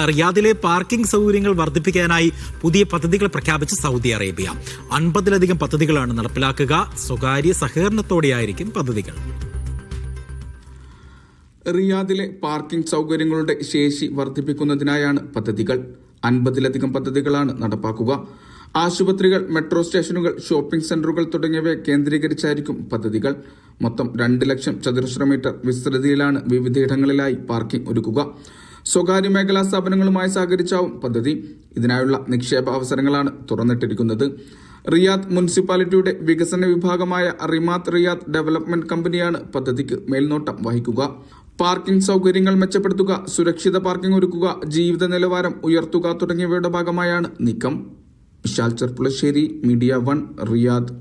റിയാദിലെ പാർക്കിംഗ് സൗകര്യങ്ങൾ വർദ്ധിപ്പിക്കാനായി പുതിയ പദ്ധതികൾ പ്രഖ്യാപിച്ച് സൗദി അറേബ്യ. 50-ലധികം പദ്ധതികളാണ് നടപ്പിലാക്കുക. സ്വകാര്യ സഹകരണത്തോടെയായിരിക്കും പദ്ധതികൾ. റിയാദിലെ പാർക്കിംഗ് സൗകര്യങ്ങളുടെ ശേഷി വർദ്ധിപ്പിക്കുന്നതിനായാണ് പദ്ധതികൾ. 50-ലധികം പദ്ധതികളാണ് നടപ്പാക്കുക. ആശുപത്രികൾ, മെട്രോ സ്റ്റേഷനുകൾ, ഷോപ്പിംഗ് സെന്ററുകൾ തുടങ്ങിയവയെ കേന്ദ്രീകരിച്ചായിരിക്കും പദ്ധതികൾ. മൊത്തം 2 ലക്ഷം ചതുരശ്ര മീറ്റർ വിസ്തൃതിയിലാണ് വിവിധയിടങ്ങളിലായി പാർക്കിംഗ് ഒരുക്കുക. സ്വകാര്യ മേഖലാ സ്ഥാപനങ്ങളുമായി സഹകരിച്ചാവും പദ്ധതി. ഇതിനായുള്ള നിക്ഷേപ അവസരങ്ങളാണ് തുറന്നിട്ടിരിക്കുന്നത്. റിയാദ് മുനിസിപ്പാലിറ്റിയുടെ വികസന വിഭാഗമായ റിമാത്ത് റിയാദ് ഡെവലപ്മെന്റ് കമ്പനിയാണ് പദ്ധതിക്ക് മേൽനോട്ടം വഹിക്കുക. പാർക്കിംഗ് സൗകര്യങ്ങൾ മെച്ചപ്പെടുത്തുക, സുരക്ഷിത പാർക്കിംഗ് ഒരുക്കുക, ജീവിത നിലവാരം ഉയർത്തുക തുടങ്ങിയവയുടെ ഭാഗമായാണ് നീക്കം. Vishal Cherpulassery, media 1, Riyadh.